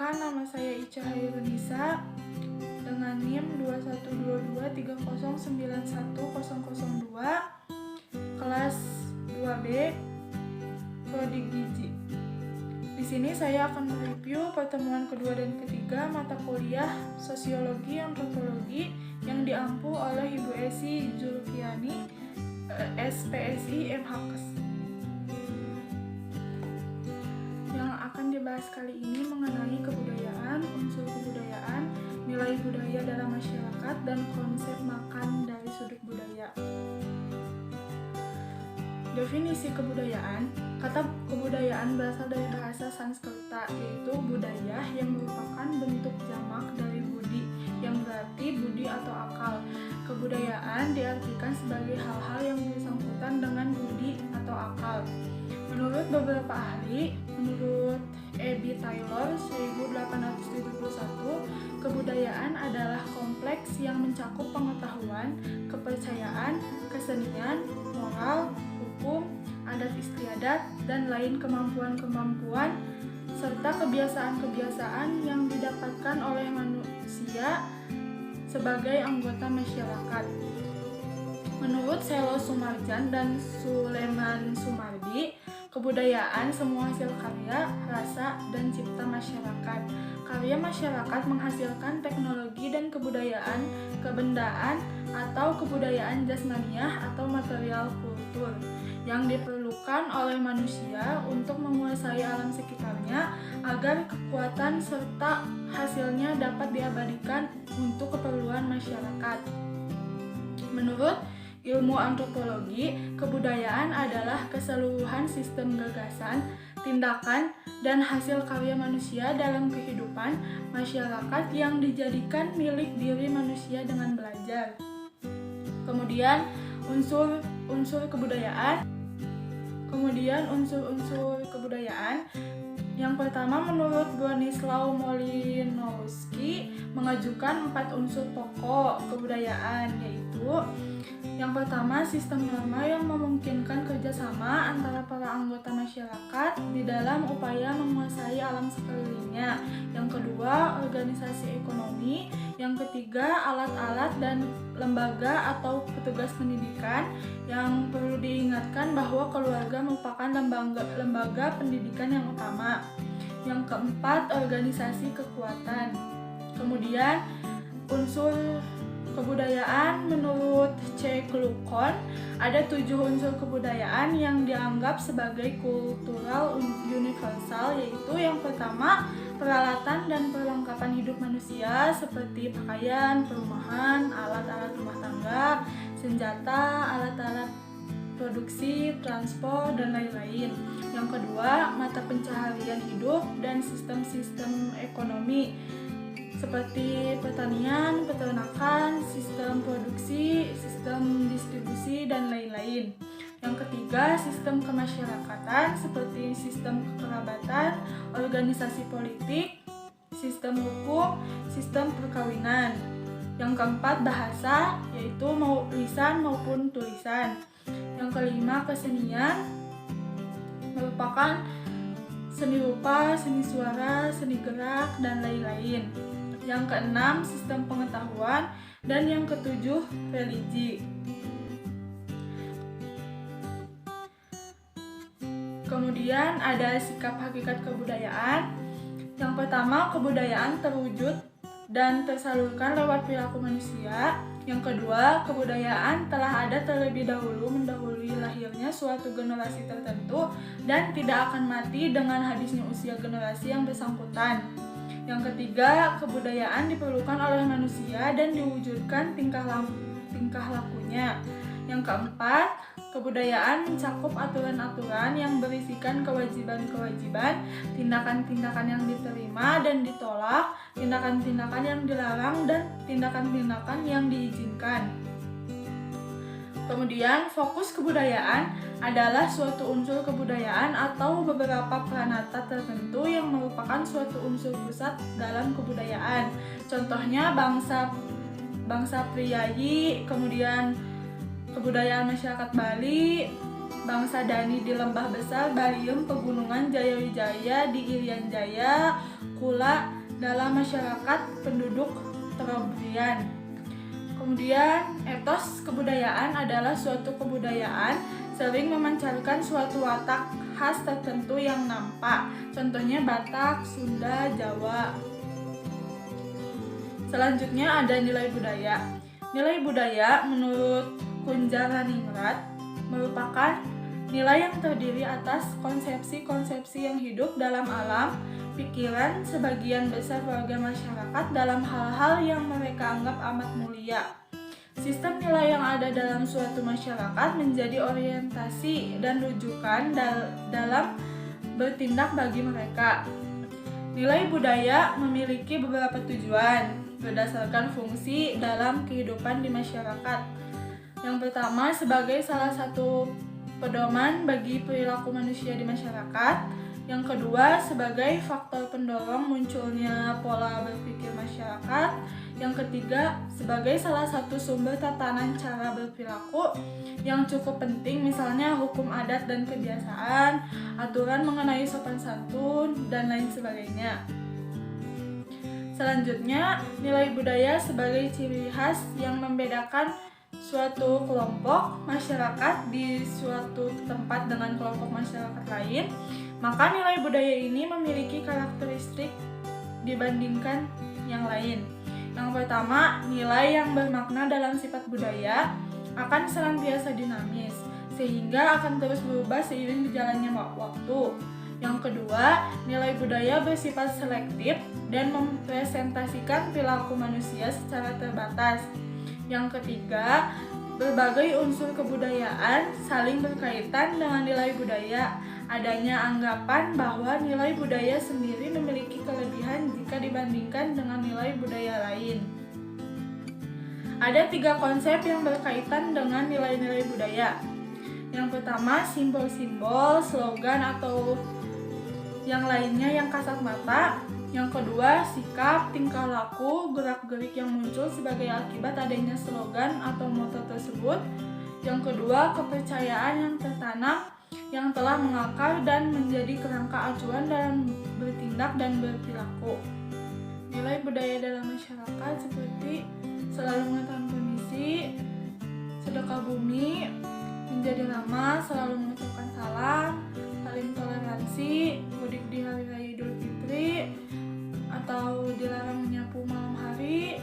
Perkenalkan, nama saya Ica Hairunisa dengan NIM 212230910002, kelas 2B, Prodi Gizi. Di sini saya akan mereview pertemuan kedua dan ketiga mata kuliah Sosiologi Antropologi yang diampu oleh Ibu Esi Julfiani, SPSI MHKes. Yang akan dibahas kali ini mengenai kebudayaan, unsur kebudayaan, nilai budaya dalam masyarakat, dan konsep makan dari sudut budaya. Definisi kebudayaan. Kata kebudayaan berasal dari bahasa Sanskerta, yaitu budaya, yang merupakan bentuk jamak dari budi, yang berarti budi atau akal. Kebudayaan diartikan sebagai hal-hal yang bersangkutan dengan budi atau akal. Menurut beberapa ahli, menurut E.B. Taylor 1871, kebudayaan adalah kompleks yang mencakup pengetahuan, kepercayaan, kesenian, moral, hukum, adat istiadat, dan lain kemampuan-kemampuan serta kebiasaan-kebiasaan yang didapatkan oleh manusia sebagai anggota masyarakat. Menurut Selo Sumarjan dan Suleman Sumardi, kebudayaan semua hasil karya, rasa, dan cipta masyarakat. Karya masyarakat menghasilkan teknologi dan kebudayaan, kebendaan, atau kebudayaan jasmaniah atau material kultur yang diperlukan oleh manusia untuk menguasai alam sekitarnya agar kekuatan serta hasilnya dapat diabadikan untuk keperluan masyarakat. Menurut ilmu antropologi, kebudayaan adalah keseluruhan sistem gagasan, tindakan, dan hasil karya manusia dalam kehidupan masyarakat yang dijadikan milik diri manusia dengan belajar. Kemudian unsur-unsur kebudayaan. Yang pertama, menurut Bronislaw Malinowski mengajukan 4 unsur pokok kebudayaan, yaitu yang pertama, sistem norma yang memungkinkan kerjasama antara para anggota masyarakat di dalam upaya menguasai alam sekelilingnya. Yang kedua, organisasi ekonomi. Yang ketiga, alat-alat dan lembaga atau petugas pendidikan. Yang perlu diingatkan bahwa keluarga merupakan lembaga pendidikan yang utama. Yang keempat, organisasi kekuatan. Kemudian, unsur kebudayaan menurut C. Klukon, ada 7 unsur kebudayaan yang dianggap sebagai kultural universal, yaitu yang pertama, peralatan dan perlengkapan hidup manusia seperti pakaian, perumahan, alat-alat rumah tangga, senjata, alat-alat produksi, transport, dan lain-lain. Yang kedua, mata pencaharian hidup dan sistem-sistem ekonomi seperti pertanian, peternakan, sistem produksi, sistem distribusi, dan lain-lain. Yang ketiga, sistem kemasyarakatan seperti sistem kekerabatan, organisasi politik, sistem hukum, sistem perkawinan. Yang keempat, bahasa, yaitu lisan maupun tulisan. Yang kelima, kesenian, merupakan seni rupa, seni suara, seni gerak, dan lain-lain. Yang keenam, sistem pengetahuan, dan yang ketujuh, religi. Kemudian ada sikap hakikat kebudayaan. Yang pertama, kebudayaan terwujud dan tersalurkan lewat perilaku manusia. Yang kedua, kebudayaan telah ada terlebih dahulu mendahului lahirnya suatu generasi tertentu dan tidak akan mati dengan habisnya usia generasi yang bersangkutan. Yang ketiga, kebudayaan diperlukan oleh manusia dan diwujudkan tingkah lakunya. Yang keempat, kebudayaan mencakup aturan-aturan yang berisikan kewajiban-kewajiban, tindakan-tindakan yang diterima dan ditolak, tindakan-tindakan yang dilarang, dan tindakan-tindakan yang diizinkan. Kemudian, fokus kebudayaan adalah suatu unsur kebudayaan atau beberapa peranata tertentu yang merupakan suatu unsur pusat dalam kebudayaan. Contohnya bangsa Priyayi, kemudian kebudayaan masyarakat Bali, bangsa Dani di Lembah Besar, Bariem, Pegunungan, Jayawijaya di Irian Jaya, Kula dalam masyarakat penduduk Trobriand. Kemudian etos kebudayaan adalah suatu kebudayaan sering memancarkan suatu watak khas tertentu yang nampak. Contohnya Batak, Sunda, Jawa. Selanjutnya ada nilai budaya. Nilai budaya menurut Kunjaraningrat merupakan nilai yang terdiri atas konsepsi-konsepsi yang hidup dalam alam pikiran sebagian besar warga masyarakat dalam hal-hal yang mereka anggap amat mulia. Sistem nilai yang ada dalam suatu masyarakat menjadi orientasi dan rujukan dalam bertindak bagi mereka. Nilai budaya memiliki beberapa tujuan berdasarkan fungsi dalam kehidupan di masyarakat. Yang pertama, sebagai salah satu pedoman bagi perilaku manusia di masyarakat. Yang kedua, sebagai faktor pendorong munculnya pola berpikir masyarakat. Yang ketiga, sebagai salah satu sumber tatanan cara berperilaku yang cukup penting, misalnya hukum adat dan kebiasaan, aturan mengenai sopan santun, dan lain sebagainya. Selanjutnya, nilai budaya sebagai ciri khas yang membedakan suatu kelompok masyarakat di suatu tempat dengan kelompok masyarakat lain. Maka nilai budaya ini memiliki karakteristik dibandingkan yang lain. Yang pertama, nilai yang bermakna dalam sifat budaya akan senantiasa dinamis, sehingga akan terus berubah seiring berjalannya waktu. Yang kedua, nilai budaya bersifat selektif dan mempresentasikan perilaku manusia secara terbatas. Yang ketiga, berbagai unsur kebudayaan saling berkaitan dengan nilai budaya. Adanya anggapan bahwa nilai budaya sendiri memiliki kelebihan jika dibandingkan dengan nilai budaya lain. Ada 3 konsep yang berkaitan dengan nilai-nilai budaya. Yang pertama, simbol-simbol, slogan atau yang lainnya yang kasat mata. Yang kedua, sikap, tingkah laku, gerak-gerik yang muncul sebagai akibat adanya slogan atau moto tersebut. Yang kedua, kepercayaan yang tertanam yang telah mengakar dan menjadi kerangka acuan dalam bertindak dan berperilaku. Nilai budaya dalam masyarakat seperti selalu mengetahui kondisi, sedekah bumi, menjadi ramah, selalu mengucapkan salam, saling toleransi, mudik di hari raya Idul Fitri, atau dilarang menyapu malam hari,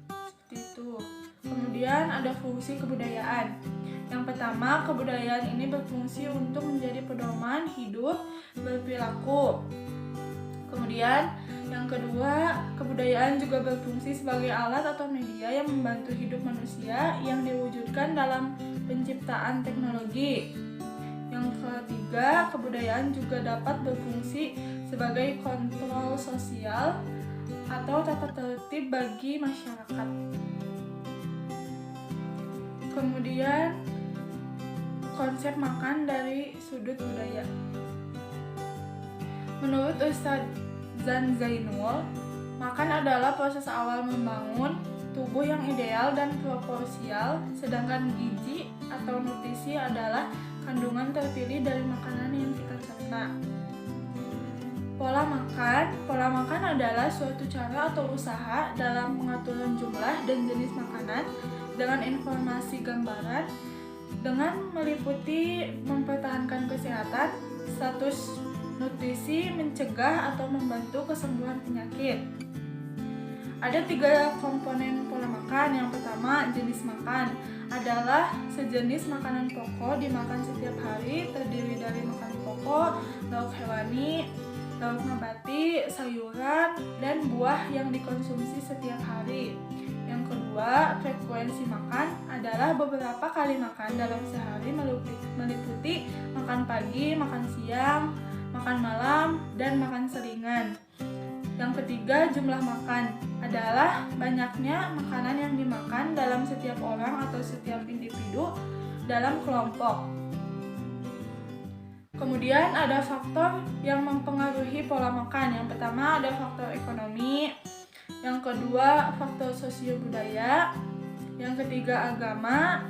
seperti itu. Kemudian ada fungsi kebudayaan. Yang pertama, kebudayaan ini berfungsi untuk menjadi pedoman hidup berperilaku. Kemudian yang kedua, kebudayaan juga berfungsi sebagai alat atau media yang membantu hidup manusia yang diwujudkan dalam penciptaan teknologi. Yang ketiga, kebudayaan juga dapat berfungsi sebagai kontrol sosial atau tata tertib bagi masyarakat. Kemudian, konsep makan dari sudut budaya. Menurut Ustadz Zan Zainul, makan adalah proses awal membangun tubuh yang ideal dan proporsial, sedangkan gizi atau nutrisi adalah kandungan terpilih dari makanan yang kita cerna. Pola makan adalah suatu cara atau usaha dalam pengaturan jumlah dan jenis makanan dengan informasi gambaran dengan meliputi mempertahankan kesehatan, status nutrisi, mencegah atau membantu kesembuhan penyakit. Ada 3 komponen pola makan. Yang pertama, jenis makan adalah sejenis makanan pokok dimakan setiap hari, terdiri dari makan pokok, lauk hewani, lauk nabati, sayuran, dan buah yang dikonsumsi setiap hari. Yang kedua, frekuensi makan adalah beberapa kali makan dalam sehari meliputi makan pagi, makan siang, makan malam, dan makan selingan. Yang ketiga, jumlah makan adalah banyaknya makanan yang dimakan dalam setiap orang atau setiap individu dalam kelompok. Kemudian ada faktor yang mempengaruhi pola makan. Yang pertama ada faktor ekonomi, yang kedua faktor sosio budaya, yang ketiga agama,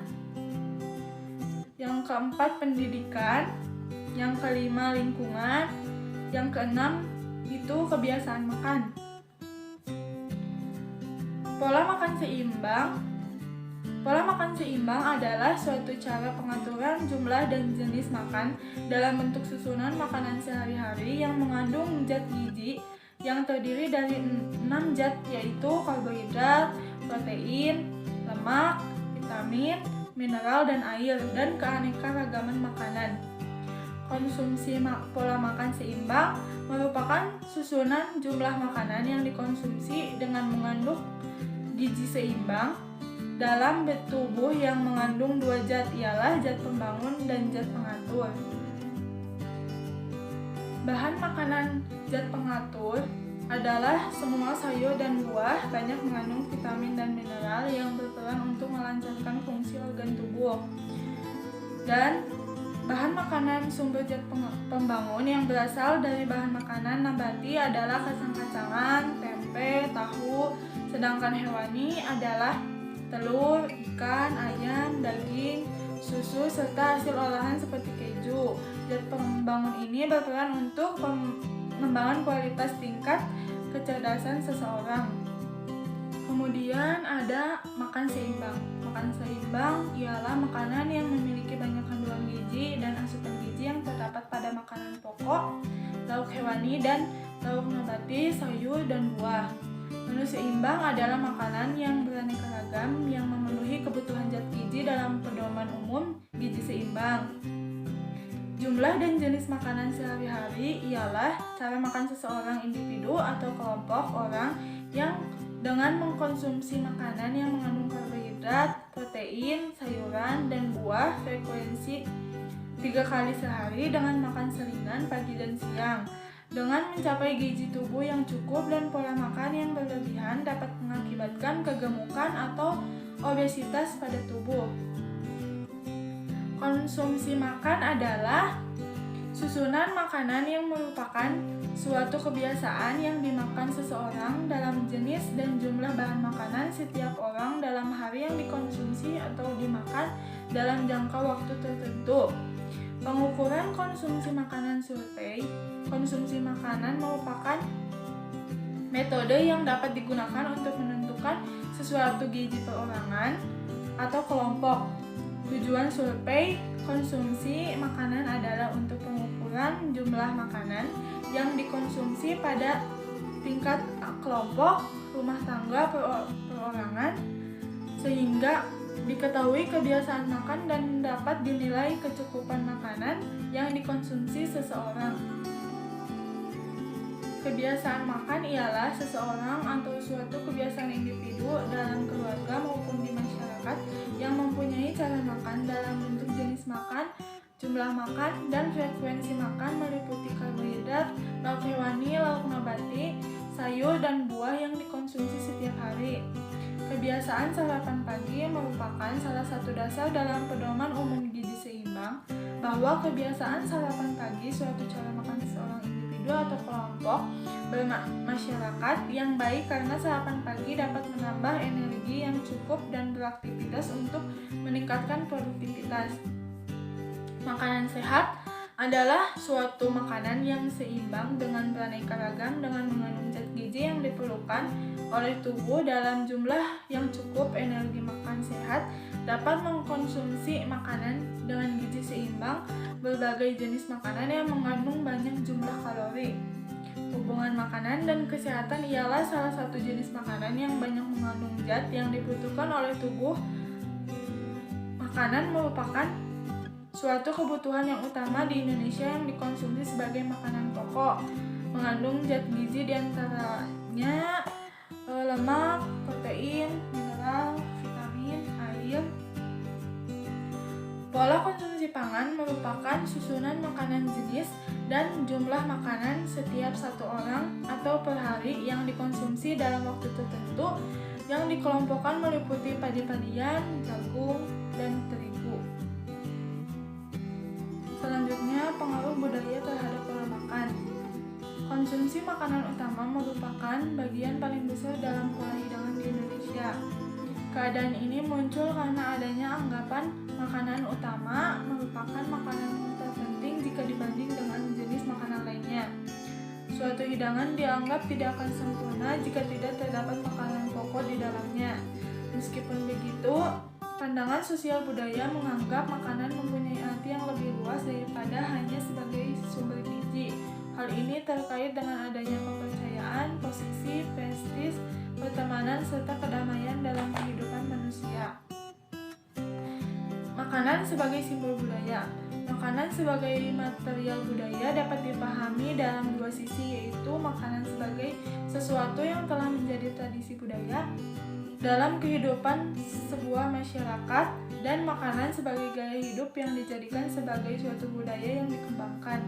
yang keempat pendidikan, yang kelima lingkungan, yang keenam itu kebiasaan makan. Pola makan seimbang. Pola makan seimbang adalah suatu cara pengaturan jumlah dan jenis makan dalam bentuk susunan makanan sehari-hari yang mengandung zat gizi yang terdiri dari 6 zat, yaitu karbohidrat, protein, lemak, vitamin, mineral, dan air, dan keanekaragaman makanan. Konsumsi pola makan seimbang merupakan susunan jumlah makanan yang dikonsumsi dengan mengandung gizi seimbang dalam tubuh yang mengandung 2 zat, ialah zat pembangun dan zat pengatur. Bahan makanan zat pengatur adalah semua sayur dan buah banyak mengandung vitamin dan mineral yang berperan untuk melancarkan fungsi organ tubuh. Dan bahan makanan sumber zat pembangun yang berasal dari bahan makanan nabati adalah kacang-kacangan, tempe, tahu, sedangkan hewani adalah telur, ikan, ayam, daging, susu, serta hasil olahan seperti keju. Zat pembangun ini berperan untuk pengembangan kualitas tingkat kecerdasan seseorang. Kemudian ada makan seimbang. Makan seimbang ialah makanan yang memiliki banyak kandungan gizi dan asupan gizi yang terdapat pada makanan pokok, lauk hewani, dan lauk nabati, sayur, dan buah. Menu seimbang adalah makanan yang beraneka ragam yang memenuhi kebutuhan zat gizi dalam pedoman umum gizi seimbang. Jumlah dan jenis makanan sehari-hari ialah cara makan seseorang individu atau kelompok orang yang dengan mengkonsumsi makanan yang mengandung karbohidrat, protein, sayuran, dan buah frekuensi 3 kali sehari dengan makan selingan pagi dan siang. Dengan mencapai gizi tubuh yang cukup dan pola makan yang berlebihan dapat mengakibatkan kegemukan atau obesitas pada tubuh. Konsumsi makan adalah susunan makanan yang merupakan suatu kebiasaan yang dimakan seseorang dalam jenis dan jumlah bahan makanan setiap orang dalam hari yang dikonsumsi atau dimakan dalam jangka waktu tertentu. Pengukuran konsumsi makanan survei. Konsumsi makanan merupakan metode yang dapat digunakan untuk menentukan sesuatu gizi perorangan atau kelompok. Tujuan survei konsumsi makanan adalah untuk pengukuran jumlah makanan yang dikonsumsi pada tingkat kelompok, rumah tangga, perorangan, sehingga diketahui kebiasaan makan dan dapat dinilai kecukupan makanan yang dikonsumsi seseorang. Kebiasaan makan ialah seseorang atau suatu kebiasaan individu dalam keluarga maupun di masyarakat yang mempunyai cara makan dalam bentuk jenis makan, jumlah makan, dan frekuensi makan meliputi karbohidrat, lauk hewani, lauk nabati, sayur, dan buah yang dikonsumsi setiap hari. Kebiasaan sarapan pagi merupakan salah satu dasar dalam pedoman umum gizi seimbang bahwa kebiasaan sarapan pagi suatu cara makan seorang individu atau kelompok bermasyarakat yang baik karena sarapan pagi dapat menambah energi yang cukup dan beraktivitas untuk meningkatkan produktivitas. Makanan sehat adalah suatu makanan yang seimbang dengan beraneka ragam dengan mengandung zat gizi yang diperlukan oleh tubuh dalam jumlah yang cukup. Energi makan sehat dapat mengkonsumsi makanan dengan gizi seimbang, berbagai jenis makanan yang mengandung banyak jumlah kalori. Hubungan makanan dan kesehatan ialah salah satu jenis makanan yang banyak mengandung zat yang dibutuhkan oleh tubuh. Makanan merupakan suatu kebutuhan yang utama di Indonesia yang dikonsumsi sebagai makanan pokok. Mengandung zat gizi diantaranya lemak, protein, mineral, vitamin, air. Pola konsumsi pangan merupakan susunan makanan jenis dan jumlah makanan setiap satu orang atau per hari yang dikonsumsi dalam waktu tertentu yang dikelompokkan meliputi padi-padian, jagung, dan terigu. Selanjutnya, pengaruh budaya terhadap pola makan. Konsumsi makanan utama merupakan bagian paling besar dalam pola hidangan di Indonesia. Keadaan ini muncul karena adanya anggapan makanan utama merupakan makanan terpenting jika dibanding dengan jenis makanan lainnya. Suatu hidangan dianggap tidak akan sempurna jika tidak terdapat makanan pokok di dalamnya. Meskipun begitu, pandangan sosial budaya menganggap makanan mempunyai arti yang lebih luas daripada hanya sebagai sumber gizi. Hal ini terkait dengan adanya kepercayaan, posisi, prestis, pertemanan, serta kedamaian dalam kehidupan manusia. Makanan sebagai simbol budaya. Makanan sebagai material budaya dapat dipahami dalam dua sisi, yaitu makanan sebagai sesuatu yang telah menjadi tradisi budaya dalam kehidupan sebuah masyarakat, dan makanan sebagai gaya hidup yang dijadikan sebagai suatu budaya yang dikembangkan.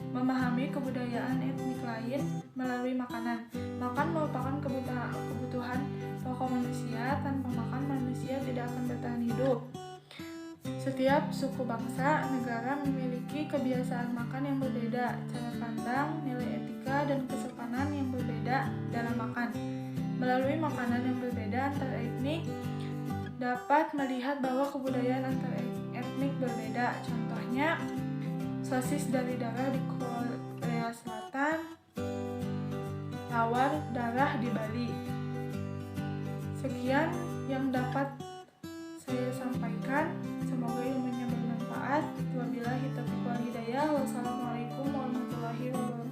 Memahami kebudayaan etnik lain melalui makanan. Makan merupakan kebutuhan pokok manusia. Tanpa makan, manusia tidak akan bertahan hidup. Setiap suku, bangsa, negara memiliki kebiasaan makan yang berbeda, cara pandang, nilai etika, dan kesopanan yang berbeda dalam makan. Melalui makanan yang berbeda antar etnik, dapat melihat bahwa kebudayaan antar etnik berbeda. Contohnya, sosis dari darah di Korea Selatan, tawar darah di Bali. Sekian yang dapat saya sampaikan. Semoga ilmunya bermanfaat. Wabillahi taufiq wal hidayah. Wassalamualaikum warahmatullahi wabarakatuh.